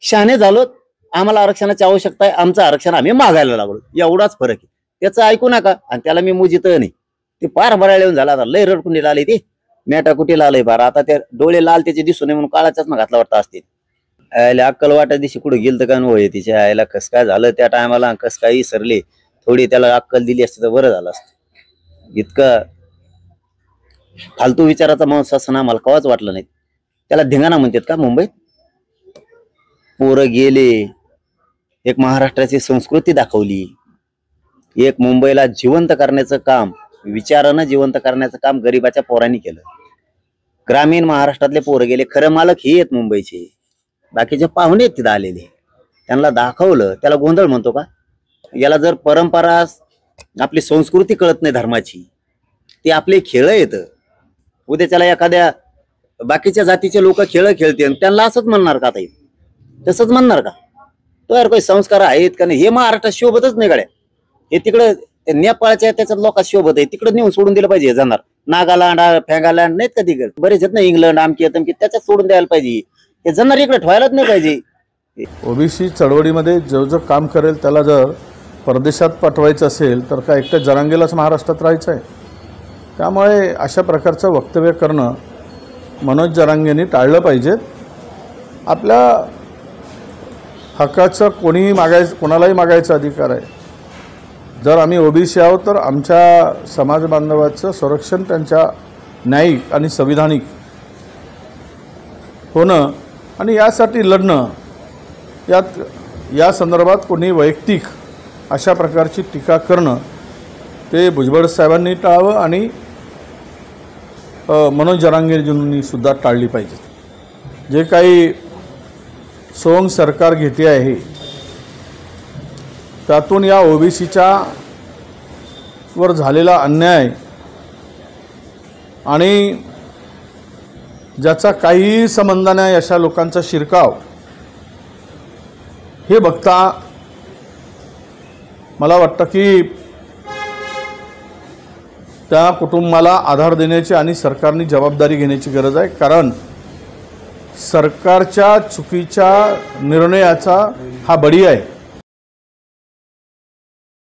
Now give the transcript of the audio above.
शहाणे झालो, आम्हाला आरक्षणाची आवश्यकता आहे, आमचं आरक्षण आम्ही मागायला लागलो, एवढाच फरक आहे. त्याचं ऐकू नका. आणि त्याला मी मुजित नाही, ते पार भरायला येऊन झाला. आता लय रडकुंडीला आले, ते मेटा कुटीला आलंय बारा. आता ते डोळे लाल त्याचे दिसू नये म्हणून काळा चष्मा घातला वाटतं असते. आयला अक्कल वाटा दिवशी कुठं गेलं तर काय होय, तिच्या आयला कस काय झालं त्या टायमाला, कस काय विसरले. थोडी त्याला अक्कल दिली असते तर बरं झालं असतं. इतका फालतू विचाराचा माणूस असं आम्हाला कवाच वाटलं नाही. त्याला धिंगाणा म्हणतात का मुंबईत? पोरं गेले, एक महाराष्ट्राची संस्कृती दाखवली, एक मुंबईला जिवंत करण्याचं काम, विचारानं जिवंत करण्याचं काम गरीबाच्या पोरांनी केलं. ग्रामीण महाराष्ट्रातले पोरं गेले, खरं मालक हे आहेत मुंबईचे, बाकीचे पाहुणे आहेत तिथं आलेले, त्यांना दाखवलं. त्याला गोंधळ म्हणतो का? याला जर परंपरा, आपली संस्कृती कळत नाही धर्माची, ते आपले खेळ येत. उद्या त्याला एखाद्या बाकीच्या जातीचे लोक खेळ खेळते, त्यांना असंच म्हणणार का? ताई तसंच म्हणणार का? तो यार काही संस्कार आहेत का नाही? हे महाराष्ट्रात शोभतच नाही गड्या. हे तिकडं नेपाळच्या त्याच्यात लोकांत शोभत आहे, तिकडे नेऊन सोडून दिलं पाहिजे. जाणार नागालँड, फेगालँड नाहीत का तिकडे बरेच आहेत ना, इंग्लंड आमकी तमकी, त्याच्यात सोडून द्यायला पाहिजे. हे जाणार इकडे ठेवायलाच नाही पाहिजे. ओबीसी चळवळीमध्ये जो काम करेल त्याला जर परदेशात पाठवायचं असेल तर काय एकट्या जरांगेलाच महाराष्ट्रात राहायचं आहे? त्यामुळे अशा प्रकारचं वक्तव्य करणं मनोज जरांगेंनी टाळलं पाहिजे. आपल्या हक्काचं कोणालाही मागायचा अधिकार आहे. जर आम्ही ओबीसी आहोत तर आमच्या समाज बांधवाचं संरक्षण त्यांच्या न्यायिक आणि संविधानिक होणं आणि यासाठी लढणं, या संदर्भात कोणी वैयक्तिक अशा प्रकारची टीका करणं ते भुजबळ साहेबांनी टाळावं आणि मनोज जरांगेंनी सुद्धा टाळली पाहिजे. जे काही सोंग सरकार घेते आहे त्यातून या ओबीसीच्या वर झालेला अन्याय आणि ज्याचा काहीही संबंध नाही अशा लोकांचा शिरकाव हे बघता मला वाटतं की त्या कुटुंबाला आधार देण्याची आणि सरकारने जबाबदारी घेण्याची गरज आहे. कारण सरकारच्या चुकीच्या निर्णयाचा हा बळी आहे.